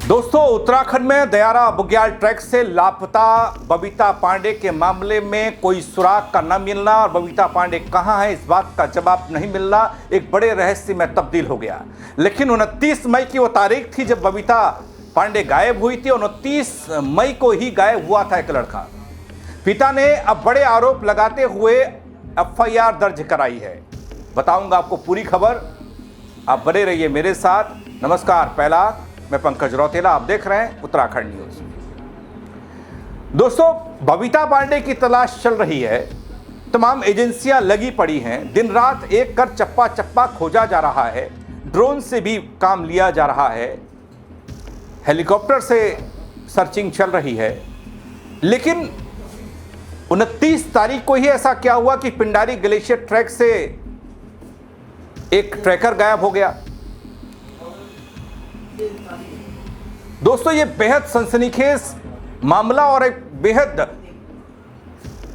दोस्तों, उत्तराखंड में दयारा बुग्याल ट्रैक से लापता बबीता पांडे के मामले में कोई सुराग का न मिलना और बबीता पांडे कहां है इस बात का जवाब नहीं मिलना एक बड़े रहस्य में तब्दील हो गया। लेकिन 29 मई की वो तारीख थी जब बबीता पांडे गायब हुई थी। 29 मई को ही गायब हुआ था एक लड़का। पिता ने अब बड़े आरोप लगाते हुए एफआईआर दर्ज कराई है। बताऊंगा आपको पूरी खबर, आप बने रहिए मेरे साथ। नमस्कार, पहला मैं पंकज रौतेला, आप देख रहे हैं उत्तराखंड न्यूज। दोस्तों, बबीता पांडे की तलाश चल रही है। तमाम एजेंसियां लगी पड़ी हैं, दिन रात एक कर चप्पा चप्पा खोजा जा रहा है। ड्रोन से भी काम लिया जा रहा है, हेलीकॉप्टर से सर्चिंग चल रही है। लेकिन 29 तारीख को ही ऐसा क्या हुआ कि पिंडारी ग्लेशियर ट्रैक से एक ट्रैकर गायब हो गया। दोस्तों, यह बेहद सनसनीखेज मामला और एक बेहद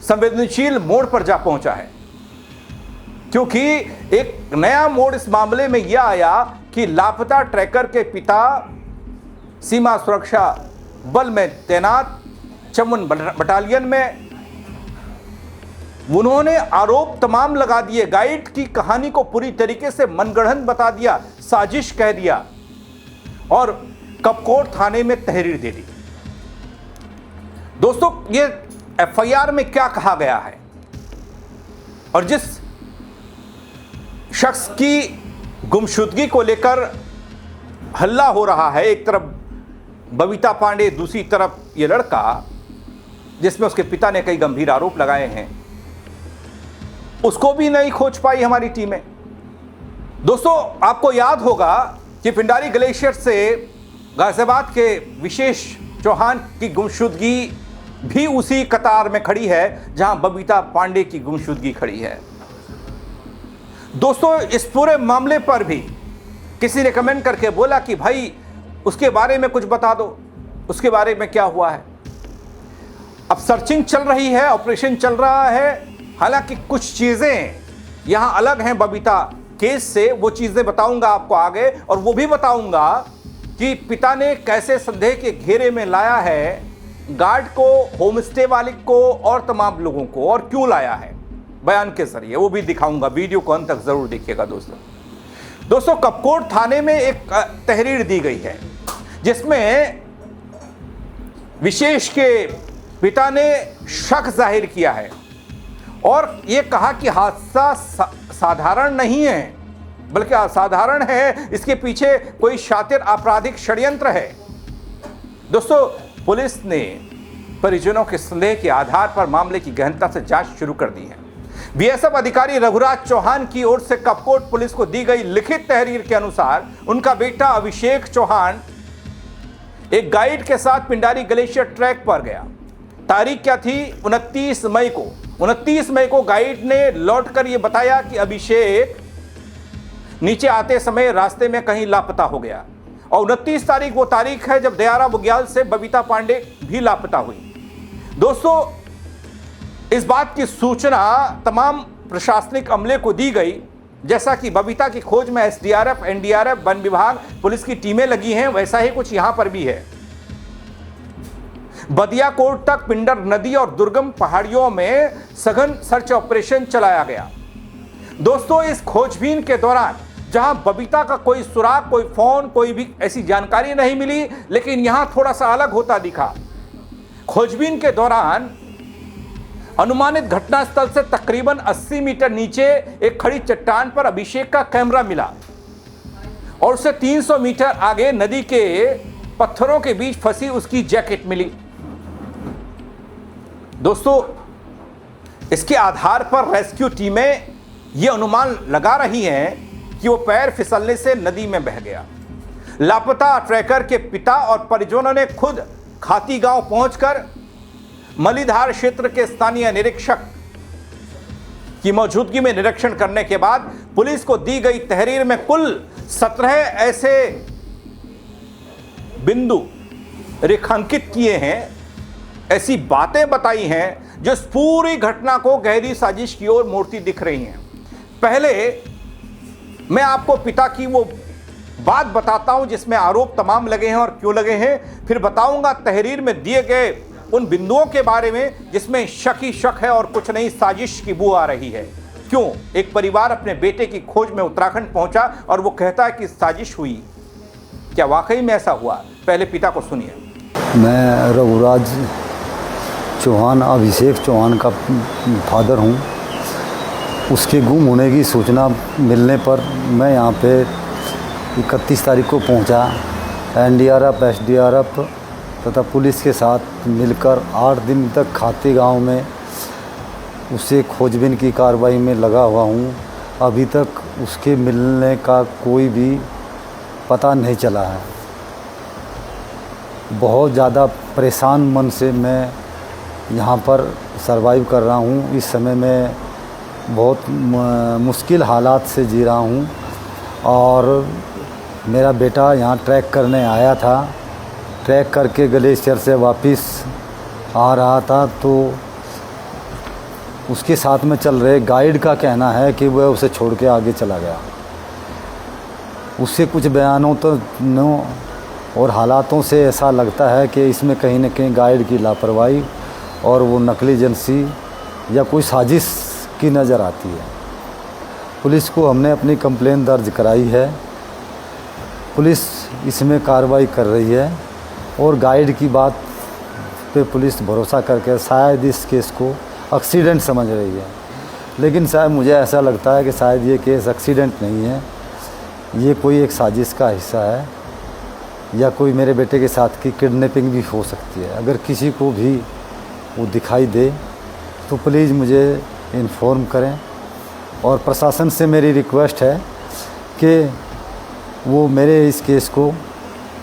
संवेदनशील मोड़ पर जा पहुंचा है, क्योंकि एक नया मोड़ इस मामले में यह आया कि लापता ट्रैकर के पिता सीमा सुरक्षा बल में तैनात चमन बटालियन में, उन्होंने आरोप तमाम लगा दिए। गाइड की कहानी को पूरी तरीके से मनगढ़ंत बता दिया, साजिश कह दिया और कपकोट थाने में तहरीर दे दी। दोस्तों, ये एफआईआर में क्या कहा गया है और जिस शख्स की गुमशुदगी को लेकर हल्ला हो रहा है, एक तरफ बबीता पांडे, दूसरी तरफ ये लड़का जिसमें उसके पिता ने कई गंभीर आरोप लगाए हैं, उसको भी नहीं खोज पाई हमारी टीमें। दोस्तों, आपको याद होगा कि पिंडारी ग्लेशियर से गाजियाबाद के विशेष चौहान की गुमशुदगी भी उसी कतार में खड़ी है जहां बबीता पांडे की गुमशुदगी खड़ी है। दोस्तों, इस पूरे मामले पर भी किसी ने कमेंट करके बोला कि भाई उसके बारे में कुछ बता दो, उसके बारे में क्या हुआ है। अब सर्चिंग चल रही है, ऑपरेशन चल रहा है। हालांकि कुछ चीजें यहां अलग हैं बबीता केस से, वो चीजें बताऊंगा आपको आगे। और वो भी बताऊंगा कि पिता ने कैसे संदेह के घेरे में लाया है गार्ड को, होमस्टे मालिक को और तमाम लोगों को, और क्यों लाया है बयान के जरिए, वो भी दिखाऊंगा। वीडियो को अंत तक जरूर देखिएगा। दोस्तों, कपकोट थाने में एक तहरीर दी गई है जिसमें विशेष के पिता ने शक जाहिर किया है और यह कहा कि हादसा साधारण नहीं है, बल्कि असाधारण है। इसके पीछे कोई शातिर आपराधिक षड्यंत्र है। दोस्तों, पुलिस ने परिजनों के संदेह के आधार पर मामले की गहनता से जांच शुरू कर दी है। बीएसएफ अधिकारी रघुराज चौहान की ओर से कपकोट पुलिस को दी गई लिखित तहरीर के अनुसार उनका बेटा अभिषेक चौहान एक गाइड के साथ पिंडारी ग्लेशियर ट्रैक पर गया। तारीख क्या थी? 29 मई को। 29 मई को गाइड ने लौटकर यह बताया कि अभिषेक नीचे आते समय रास्ते में कहीं लापता हो गया। और 29 तारीख वो तारीख है जब दयारा बुग्याल से बबीता पांडे भी लापता हुई। दोस्तों, इस बात की सूचना तमाम प्रशासनिक अमले को दी गई। जैसा कि बबीता की खोज में एसडीआरएफ, एनडीआरएफ, वन विभाग, पुलिस की टीमें लगी हैं, वैसा ही कुछ यहां पर भी है। बदियाकोट तक पिंडर नदी और दुर्गम पहाड़ियों में सघन सर्च ऑपरेशन चलाया गया। दोस्तों, इस खोजबीन के दौरान जहां बबीता का कोई सुराग, कोई फोन, कोई भी ऐसी जानकारी नहीं मिली, लेकिन यहां थोड़ा सा अलग होता दिखा। खोजबीन के दौरान अनुमानित घटनास्थल से तकरीबन 80 मीटर नीचे एक खड़ी चट्टान पर अभिषेक का कैमरा मिला और उससे 300 मीटर आगे नदी के पत्थरों के बीच फंसी उसकी जैकेट मिली। दोस्तों, इसके आधार पर रेस्क्यू टीमें यह अनुमान लगा रही हैं कि वो पैर फिसलने से नदी में बह गया। लापता ट्रैकर के पिता और परिजनों ने खुद खाती गांव पहुंचकर मलीधार क्षेत्र के स्थानीय निरीक्षक की मौजूदगी में निरीक्षण करने के बाद पुलिस को दी गई तहरीर में कुल 17 ऐसे बिंदु रेखांकित किए हैं, ऐसी बातें बताई हैं जो इस पूरी घटना को गहरी साजिश की ओर मोड़ती दिख रही हैं। पहले मैं आपको पिता की वो बात बताता हूं जिसमें आरोप तमाम लगे हैं और क्यों लगे हैं। फिर बताऊंगा तहरीर में दिए गए उन बिंदुओं के बारे में जिसमें शक ही शक है और कुछ नहीं साजिश की बू आ रही है। क्यों एक परिवार अपने बेटे की खोज में उत्तराखंड पहुंचा और वो कहता है कि साजिश हुई, क्या वाकई में ऐसा हुआ? पहले पिता को सुनिए। मैं रघुराज चौहान, अभिषेक चौहान का फादर हूं। उसके गुम होने की सूचना मिलने पर मैं यहाँ पे 31 तारीख को पहुंचा। एनडीआरएफ, एसडीआरएफ तथा पुलिस के साथ मिलकर 8 दिन तक खाते गांव में उसे खोजबीन की कार्रवाई में लगा हुआ हूं। अभी तक उसके मिलने का कोई भी पता नहीं चला है। बहुत ज़्यादा परेशान मन से मैं यहाँ पर सरवाइव कर रहा हूँ। इस समय मैं बहुत मुश्किल हालात से जी रहा हूँ और मेरा बेटा यहाँ ट्रैक करने आया था। ट्रैक करके ग्लेशियर से वापस आ रहा था तो उसके साथ में चल रहे गाइड का कहना है कि वह उसे छोड़ के आगे चला गया। उससे कुछ बयानों तो और हालातों से ऐसा लगता है कि इसमें कहीं न कहीं गाइड की लापरवाही और वो नकली एजेंसी या कोई साजिश की नज़र आती है। पुलिस को हमने अपनी कंप्लेन दर्ज कराई है। पुलिस इसमें कार्रवाई कर रही है और गाइड की बात पे पुलिस भरोसा करके शायद इस केस को एक्सीडेंट समझ रही है, लेकिन शायद मुझे ऐसा लगता है कि शायद ये केस एक्सीडेंट नहीं है, ये कोई एक साजिश का हिस्सा है या कोई मेरे बेटे के साथ की किडनैपिंग भी हो सकती है। अगर किसी को भी वो दिखाई दे तो प्लीज़ मुझे इन्फॉर्म करें और प्रशासन से मेरी रिक्वेस्ट है कि वो मेरे इस केस को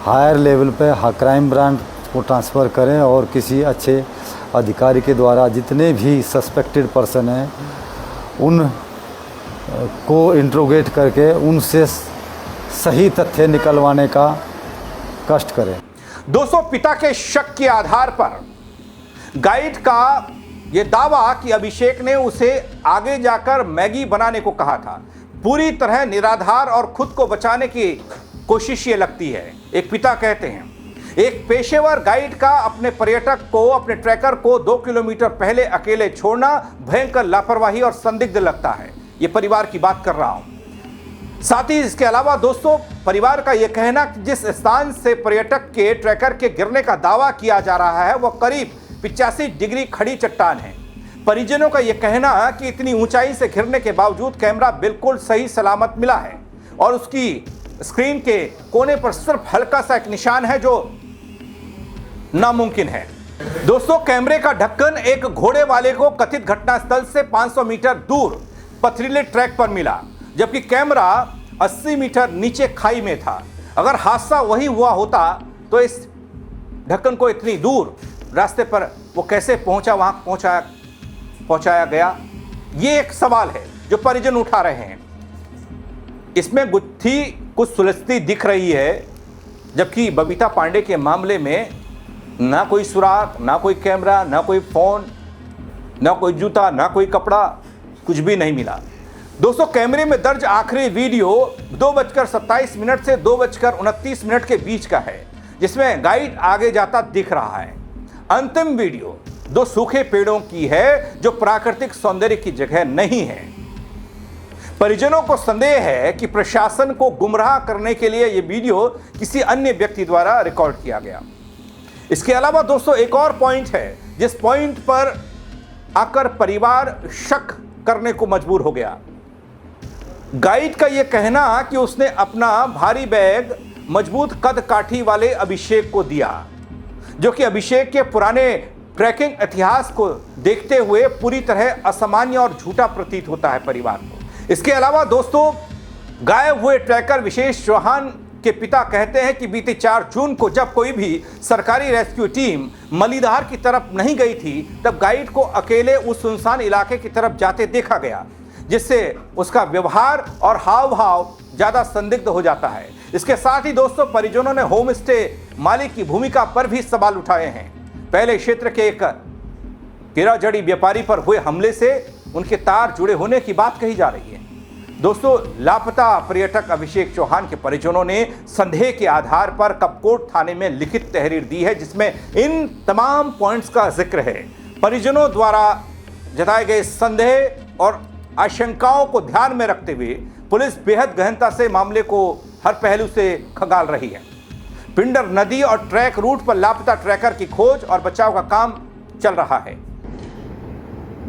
हायर लेवल पे क्राइम ब्रांच को ट्रांसफ़र करें और किसी अच्छे अधिकारी के द्वारा जितने भी सस्पेक्टेड पर्सन हैं उन को इंट्रोगेट करके उनसे सही तथ्य निकलवाने का कष्ट करें। दोस्तों, पिता के शक के आधार पर गाइड का यह दावा कि अभिषेक ने उसे आगे जाकर मैगी बनाने को कहा था, पूरी तरह निराधार और खुद को बचाने की कोशिश ये लगती है। एक पिता कहते हैं, एक पेशेवर गाइड का अपने पर्यटक को, अपने ट्रैकर को 2 किलोमीटर पहले अकेले छोड़ना भयंकर लापरवाही और संदिग्ध लगता है। ये परिवार की बात कर रहा हूं। साथ ही इसके अलावा दोस्तों, परिवार का यह कहना कि जिस स्थान से पर्यटक के ट्रैकर के गिरने का दावा किया जा रहा है वह करीब 85 डिग्री खड़ी चट्टान है। परिजनों का यह कहना कि इतनी ऊंचाई से गिरने के बावजूद कैमरा बिल्कुल सही सलामत मिला है और उसकी स्क्रीन के कोने पर सिर्फ हल्का सा एक निशान है जो नामुमकिन है। दोस्तों, कैमरे का ढक्कन एक घोड़े वाले को कथित घटनास्थल से 500 मीटर दूर पथरीले ट्रैक पर मिला, जबकि कैमरा 80 मीटर नीचे खाई में था। अगर हादसा वही हुआ होता तो इस ढक्कन को इतनी दूर रास्ते पर वो कैसे पहुंचा, वहां पहुंचाया गया, ये एक सवाल है जो परिजन उठा रहे हैं। इसमें गुत्थी कुछ सुलझती दिख रही है, जबकि बबीता पांडे के मामले में ना कोई सुराग, ना कोई कैमरा, ना कोई फोन, ना कोई जूता, ना कोई कपड़ा, कुछ भी नहीं मिला। दोस्तों, कैमरे में दर्ज आखिरी वीडियो 2:27 से 2:29 के बीच का है, जिसमें गाइड आगे जाता दिख रहा है। अंतिम वीडियो 2 सूखे पेड़ों की है जो प्राकृतिक सौंदर्य की जगह नहीं है। परिजनों को संदेह है कि प्रशासन को गुमराह करने के लिए यह वीडियो किसी अन्य व्यक्ति द्वारा रिकॉर्ड किया गया। इसके अलावा दोस्तों, एक और पॉइंट है जिस पॉइंट पर आकर परिवार शक करने को मजबूर हो गया। गाइड का यह कहना कि उसने अपना भारी बैग मजबूत कद काठी वाले अभिषेक को दिया, जो कि अभिषेक के पुराने ट्रैकिंग इतिहास को देखते हुए पूरी तरह असामान्य और झूठा प्रतीत होता है परिवार को। इसके अलावा दोस्तों, गायब हुए ट्रैकर विशेष चौहान के पिता कहते हैं कि बीते 4 जून को जब कोई भी सरकारी रेस्क्यू टीम मलीधार की तरफ नहीं गई थी, तब गाइड को अकेले उस सुनसान इलाके की तरफ जाते देखा गया, जिससे उसका व्यवहार और हाव भाव ज्यादा संदिग्ध हो जाता है। इसके साथ ही दोस्तों, परिजनों ने होम स्टे मालिक की भूमिका पर भी सवाल उठाए हैं। पहले क्षेत्र के एक हीरा जड़ी व्यापारी पर हुए हमले से उनके तार जुड़े होने की बात कही जा रही है। दोस्तों, लापता पर्यटक अभिषेक चौहान के परिजनों ने संदेह के आधार पर कपकोट थाने में लिखित तहरीर दी है, जिसमें इन तमाम पॉइंट्स का जिक्र है। परिजनों द्वारा जताए गए संदेह और आशंकाओं को ध्यान में रखते हुए पुलिस बेहद गहनता से मामले को हर पहलू से खंगाल रही है। पिंडर नदी और ट्रैक रूट पर लापता ट्रैकर की खोज और बचाव का काम चल रहा है।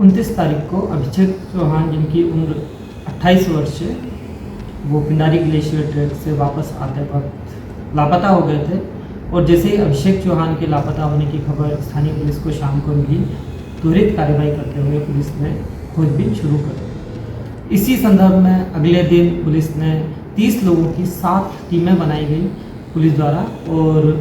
29 तारीख को अभिषेक चौहान, जिनकी उम्र 28 वर्ष है, वो पिंडारी ग्लेशियर ट्रैक से वापस आते वक्त लापता हो गए थे। और जैसे ही अभिषेक चौहान के लापता होने की खबर स्थानीय पुलिस को शाम को मिली, त्वरित कार्रवाई करते हुए पुलिस ने खोजबीन शुरू कर दी। इसी संदर्भ में अगले दिन पुलिस ने 30 लोगों की 7 टीमें बनाई गई पुलिस द्वारा और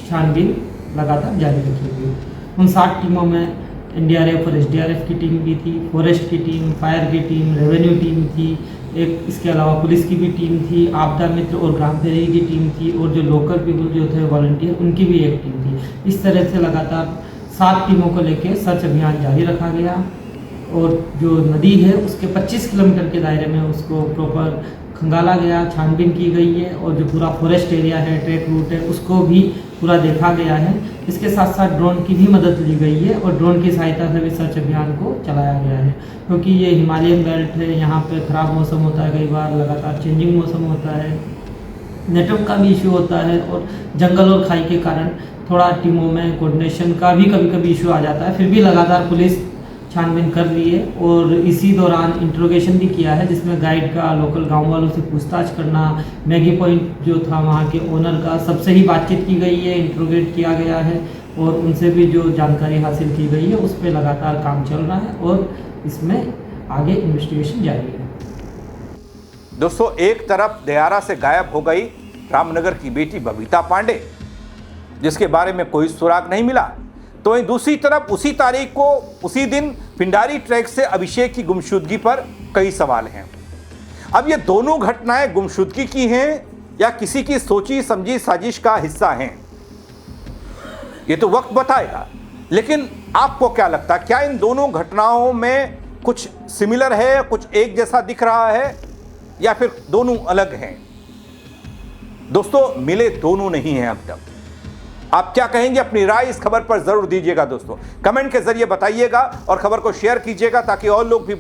छानबीन लगातार जारी रखी गई। उन 7 टीमों में एनडीआरएफ और एसडीआरएफ की टीम भी थी, फॉरेस्ट की टीम, फायर की टीम, रेवेन्यू टीम थी, एक इसके अलावा पुलिस की भी टीम थी, आपदा मित्र और ग्राम फेरी की टीम थी, और जो लोकल पीपल जो थे वॉलंटियर, उनकी भी एक टीम थी। इस तरह से लगातार 7 टीमों को लेकर सर्च अभियान जारी रखा गया और जो नदी है उसके 25 किलोमीटर के दायरे में उसको प्रॉपर खंगाला गया, छानबीन की गई है। और जो पूरा फॉरेस्ट एरिया है, ट्रैक रूट है, उसको भी पूरा देखा गया है। इसके साथ साथ ड्रोन की भी मदद ली गई है और ड्रोन की सहायता से भी सर्च अभियान को चलाया गया है, क्योंकि ये हिमालयन बेल्ट है, यहाँ पे ख़राब मौसम होता है, कई बार लगातार चेंजिंग मौसम होता है, नेटवर्क का भी इशू होता है और जंगल और खाई के कारण थोड़ा टीमों में कोऑर्डिनेशन का भी कभी कभी इशू आ जाता है। फिर भी लगातार पुलिस छानबीन कर रही है और इसी दौरान इंट्रोगेशन भी किया है, जिसमें गाइड का, लोकल गांव वालों से पूछताछ करना, मैगी पॉइंट जो था वहां के ओनर का, सबसे ही बातचीत की गई है, इंट्रोगेट किया गया है और उनसे भी जो जानकारी हासिल की गई है उस पर लगातार काम चल रहा है और इसमें आगे इन्वेस्टिगेशन जारी है। दोस्तों, एक तरफ दयारा से गायब हो गई रामनगर की बेटी बबीता पांडे, जिसके बारे में कोई सुराग नहीं मिला, तो वहीं दूसरी तरफ उसी तारीख को, उसी दिन पिंडारी ट्रैक से अभिषेक की गुमशुदगी पर कई सवाल हैं। अब ये दोनों घटनाएं गुमशुदगी की हैं या किसी की सोची समझी साजिश का हिस्सा हैं, ये तो वक्त बताएगा। लेकिन आपको क्या लगता है, क्या इन दोनों घटनाओं में कुछ सिमिलर है, कुछ एक जैसा दिख रहा है, या फिर दोनों अलग हैं? दोस्तों, मिले दोनों नहीं हैं अब तक। आप क्या कहेंगे? अपनी राय इस खबर पर जरूर दीजिएगा दोस्तों, कमेंट के जरिए बताइएगा और खबर को शेयर कीजिएगा ताकि और लोग भी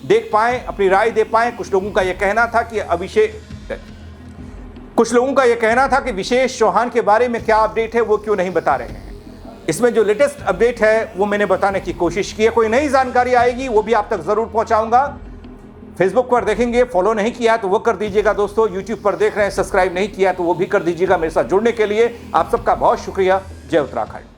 देख पाएं, अपनी राय दे पाएं। कुछ लोगों का यह कहना था कि विशेष चौहान के बारे में क्या अपडेट है वो क्यों नहीं बता रहे हैं। इसमें जो लेटेस्ट अपडेट है वो मैंने बताने की कोशिश की है। कोई नई जानकारी आएगी वो भी आप तक जरूर पहुंचाऊंगा। फेसबुक पर देखेंगे, फॉलो नहीं किया तो वो कर दीजिएगा दोस्तों। यूट्यूब पर देख रहे हैं, सब्सक्राइब नहीं किया तो वो भी कर दीजिएगा। मेरे साथ जुड़ने के लिए आप सबका बहुत शुक्रिया। जय उत्तराखंड।